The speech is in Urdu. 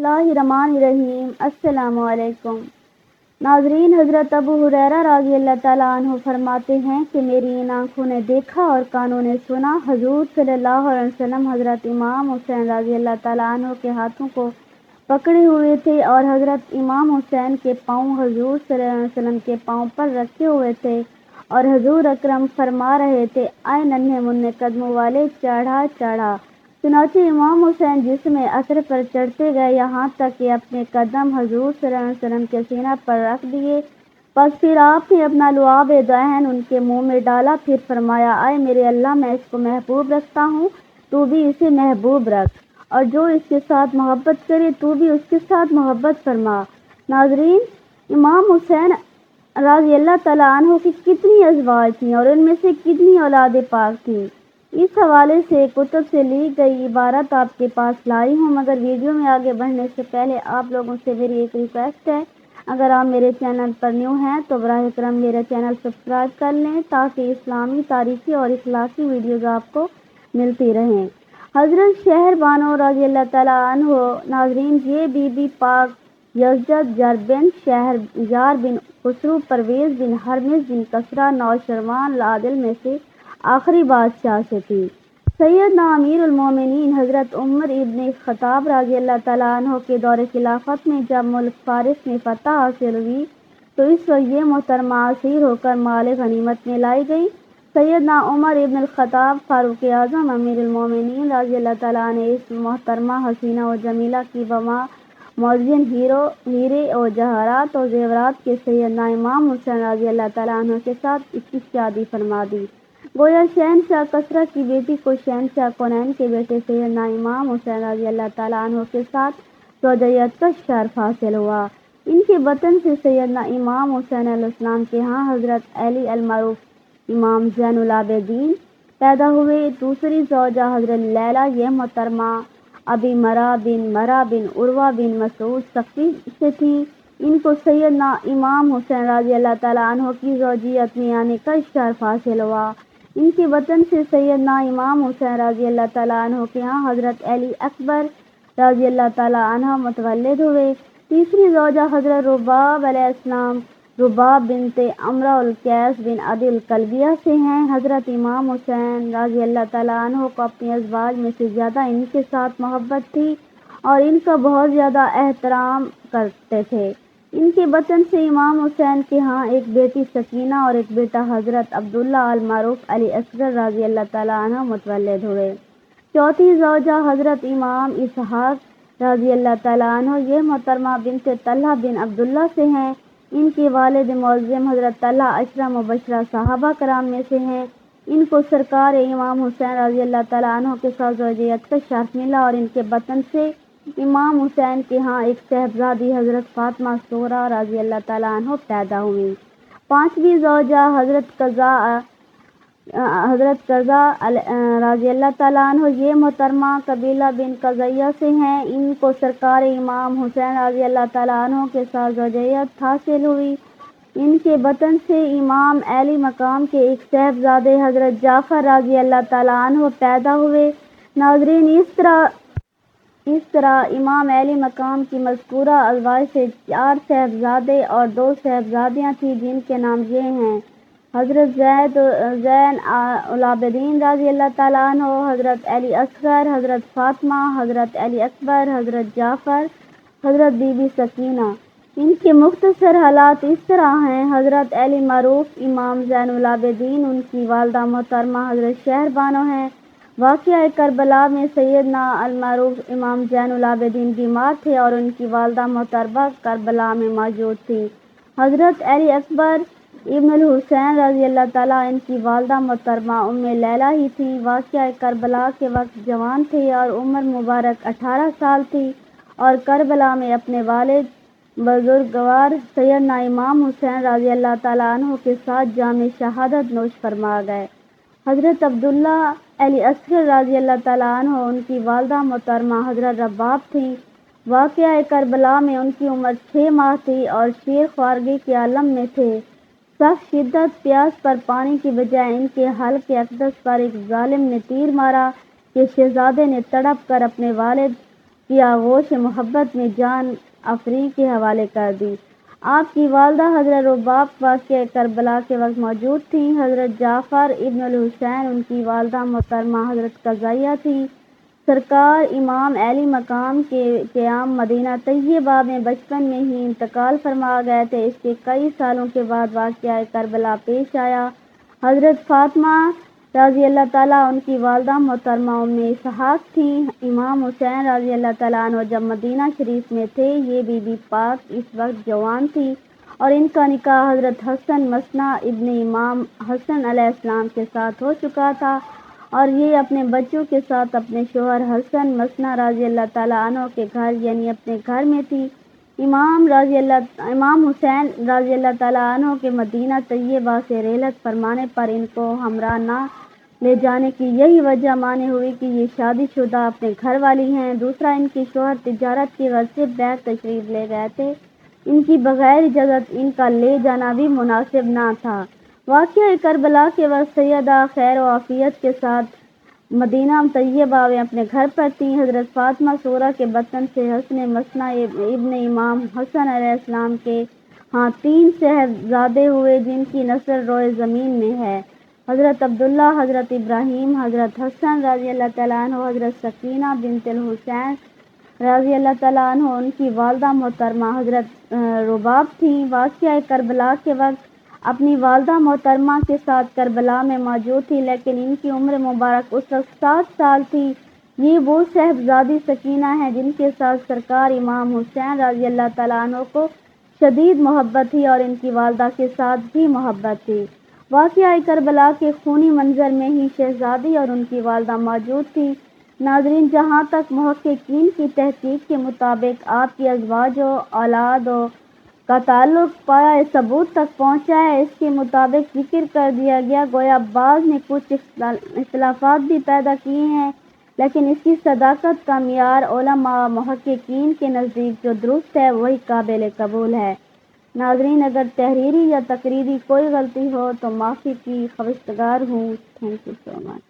اللہ الرحمن الرحیم۔ السلام علیکم ناظرین، حضرت ابو ہریرہ رضی اللہ تعالیٰ عنہ فرماتے ہیں کہ میری ان آنکھوں نے دیکھا اور کانوں نے سنا، حضور صلی اللہ علیہ وسلم حضرت امام حسین رضی اللہ تعالیٰ عنہ کے ہاتھوں کو پکڑے ہوئے تھے اور حضرت امام حسین کے پاؤں حضور صلی اللہ علیہ وسلم کے پاؤں پر رکھے ہوئے تھے اور حضور اکرم فرما رہے تھے، اے ننھے منھے قدموں والے، چڑھا چڑھا۔ چنانچہ امام حسین جسم اثر پر چڑھتے گئے یہاں تک کہ اپنے قدم حضور صلی اللہ علیہ وسلم کے سینہ پر رکھ دیے۔ پس پھر آپ نے اپنا لعاب دہن ان کے منہ میں ڈالا، پھر فرمایا، اے میرے اللہ، میں اس کو محبوب رکھتا ہوں، تو بھی اسے محبوب رکھ، اور جو اس کے ساتھ محبت کرے تو بھی اس کے ساتھ محبت فرما۔ ناظرین، امام حسین رضی اللہ تعالیٰ عنہ کی کتنی ازواج تھیں اور ان میں سے کتنی اولاد پاک تھیں، اس حوالے سے کتب سے لی گئی عبارت آپ کے پاس لائی ہوں، مگر ویڈیو میں آگے بڑھنے سے پہلے آپ لوگوں سے میری ایک ریکویسٹ ہے، اگر آپ میرے چینل پر نیو ہیں تو براہ کرم میرا چینل سبسکرائب کر لیں تاکہ اسلامی، تاریخی اور اخلاقی ویڈیوز آپ کو ملتی رہیں۔ حضرت شہر بانو رضی اللہ تعالیٰ عنہ، ناظرین، یہ بی بی پاک یزدجرد بن شہریار بن خسرو پرویز بن ہرمز بن کسریٰ نوشروان العادل میں سے آخری بادشاہ سے تھی۔ سیدنا امیر المومنین حضرت عمر ابن خطاب رضی اللہ تعالیٰ عنہ کے دور خلافت میں جب ملک فارس میں فتح حاصل ہوئی تو اس وقت یہ محترمہ اسیر ہو کر مال غنیمت میں لائی گئی۔ سیدنا عمر ابن الخطاب فاروق اعظم امیر المومنین رضی اللہ تعالیٰ عنہ اس محترمہ حسینہ و جمیلہ کی بما معزن ہیرے و جواہرات و زیورات کے سیدنا امام حسین رضی اللہ تعالیٰ عنہ کے ساتھ اس کی شادی فرما دی۔ گویا شہنشاہ کسریٰ کی بیٹی کو شہنشاہ کونین کے بیٹے سیدنا امام حسین رضی اللہ تعالیٰ عنہ کے ساتھ زوجیت کا شرف حاصل ہوا۔ ان کے بطن سے سیدنا امام حسین علیہ السلام کے ہاں حضرت علی المعروف امام زین العابدین پیدا ہوئے۔ دوسری زوجہ حضرت لیلہ، یہ محترمہ ابی مرہ بن عروہ بن مسعود ثقفی سے تھیں۔ ان کو سیدنا امام حسین رضی اللہ تعالیٰ عنہ کی زوجیت میں آنے کا شرف حاصل ہوا۔ ان کے وطن سے سیدنا امام حسین رضی اللہ تعالیٰ عنہ کے ہاں حضرت علی اکبر رضی اللہ تعالیٰ عنہ متولد ہوئے۔ تیسری زوجہ حضرت رباب علیہ السلام، رباب بنت عمرو القیس بن عدی الکلبیہ سے ہیں۔ حضرت امام حسین رضی اللہ تعالیٰ عنہ کو اپنی ازواج میں سے زیادہ ان کے ساتھ محبت تھی اور ان کا بہت زیادہ احترام کرتے تھے۔ ان کے بطن سے امام حسین کے ہاں ایک بیٹی سکینہ اور ایک بیٹا حضرت عبداللہ المعروف علی اصغر رضی اللہ تعالیٰ عنہ متولد ہوئے۔ چوتھی زوجہ حضرت امام اسحاق رضی اللہ تعالیٰ عنہ، یہ محترمہ بنت طلحہ بن عبداللہ سے ہیں۔ ان کے والد معظم حضرت طلحہ عشرہ مبشرہ صحابہ کرام میں سے ہیں۔ ان کو سرکار امام حسین رضی اللہ تعالیٰ عنہ کے ساتھ زوجیت کا شرف ملا اور ان کے بطن سے امام حسین کے ہاں ایک صاحبزادی حضرت فاطمہ الصغریٰ رضی اللہ تعالیٰ عنہ پیدا ہوئیں۔ پانچویں زوجہ حضرت قزہ رضی اللہ تعالیٰ عنہ، یہ محترمہ قبیلہ بن قزیہ سے ہیں۔ ان کو سرکار امام حسین رضی اللہ تعالیٰ عنہ کے ساتھ زوجیت حاصل ہوئی۔ ان کے بطن سے امام علی مقام کے ایک صاحبزادے حضرت جعفر رضی اللہ تعالیٰ عنہ پیدا ہوئے۔ ناظرین، اس طرح امام علی مقام کی مذکورہ ازواج سے 4 صاحبزادے اور 2 صاحبزادیاں تھیں، جن کے نام یہ ہیں: حضرت زین العابدین رضی اللہ تعالیٰ عنہ، حضرت علی اصغر، حضرت فاطمہ، حضرت علی اکبر، حضرت جعفر، حضرت بی بی سکینہ۔ ان کے مختصر حالات اس طرح ہیں: حضرت علی معروف امام زین العابدین، ان کی والدہ محترمہ حضرت شہر بانو ہیں۔ واقعہ کربلا میں سیدنا المعروف امام زین العابدین بیمار تھے اور ان کی والدہ محترمہ کربلا میں موجود تھیں۔ حضرت علی اکبر ابن الحسین رضی اللہ تعالیٰ، ان کی والدہ محترمہ ام لیلہ ہی تھیں۔ واقعہ کربلا کے وقت جوان تھے اور عمر مبارک 18 سال تھی اور کربلا میں اپنے والد بزرگوار سیدنا امام حسین رضی اللہ تعالیٰ عنہ کے ساتھ جام شہادت نوش فرما گئے۔ حضرت عبداللہ علی اصغر رضی اللہ تعالیٰ عنہ، ان کی والدہ محترمہ حضرت رباب تھیں۔ واقعہ کربلا میں ان کی عمر 6 ماہ تھی اور شیر خوارگی کے عالم میں تھے۔ سخت شدت پیاس پر پانی کی بجائے ان کے حلق اقدس پر ایک ظالم نے تیر مارا کہ شہزادے نے تڑپ کر اپنے والد کی آغوش محبت میں جان افری کے حوالے کر دی۔ آپ کی والدہ حضرت رباب واقعہ کربلا کے وقت موجود تھیں۔ حضرت جعفر ابن الحسین ان کی والدہ محترمہ حضرت قضیہ تھی۔ سرکار امام علی مقام کے قیام مدینہ طیبہ میں بچپن میں ہی انتقال فرما گئے تھے۔ اس کے کئی سالوں کے بعد واقعہ کربلا پیش آیا۔ حضرت فاطمہ رضی اللہ تعالیٰ ان کی والدہ محترمہ ام اسحاق تھیں۔ امام حسین رضی اللہ تعالیٰ عنہ جب مدینہ شریف میں تھے، یہ بی بی پاک اس وقت جوان تھی اور ان کا نکاح حضرت حسن مثنیٰ ابن امام حسن علیہ السلام کے ساتھ ہو چکا تھا اور یہ اپنے بچوں کے ساتھ اپنے شوہر حسن مثنیٰ رضی اللہ تعالیٰ عنہ کے گھر یعنی اپنے گھر میں تھی۔ امام حسین رضی اللہ تعالیٰ عنہ کے مدینہ طیبہ سے رحلت فرمانے پر ان کو ہمراہ نہ لے جانے کی یہی وجہ مانے ہوئی کہ یہ شادی شدہ اپنے گھر والی ہیں۔ دوسرا، ان کے شوہر تجارت کی غرض سے بیت تشریف لے گئے تھے۔ ان کی بغیر اجازت ان کا لے جانا بھی مناسب نہ تھا۔ واقعہ کربلا کے وقت سیدہ خیر و عافیت کے ساتھ مدینہ طیبہ میں اپنے گھر پر تھیں۔ حضرت فاطمہ زہرا کے بطن سے حسن مثنیٰ ابن امام حسن علیہ السلام کے ہاں 3 صاحبزادے ہوئے جن کی نسل روئے زمین میں ہے۔ حضرت عبداللہ، حضرت ابراہیم، حضرت حسن رضی اللہ تعالیٰ عنہ، حضرت سکینہ بنت الحسین رضی اللہ تعالیٰ عنہ ان کی والدہ محترمہ حضرت رباب تھیں۔ واقعہ کربلا کے وقت اپنی والدہ محترمہ کے ساتھ کربلا میں موجود تھی، لیکن ان کی عمر مبارک اس وقت 7 سال تھی۔ یہ وہ صاحبزادی سکینہ ہیں جن کے ساتھ سرکار امام حسین رضی اللہ تعالیٰ عنہ کو شدید محبت تھی اور ان کی والدہ کے ساتھ بھی محبت تھی۔ واقعہ کربلا کے خونی منظر میں ہی شہزادی اور ان کی والدہ موجود تھی۔ ناظرین، جہاں تک محققین کی تحقیق کے مطابق آپ کی ازواج و اولاد کا تعلق پایہ ثبوت تک پہنچا ہے، اس کے مطابق ذکر کر دیا گیا گویا بعض نے کچھ اختلافات بھی پیدا کیے ہیں، لیکن اس کی صداقت کا معیار علماء محققین کے نزدیک جو درست ہے وہی قابل قبول ہے۔ ناظرین، اگر تحریری یا تقریری کوئی غلطی ہو تو معافی کی خواستگار ہوں۔ Thank you so much.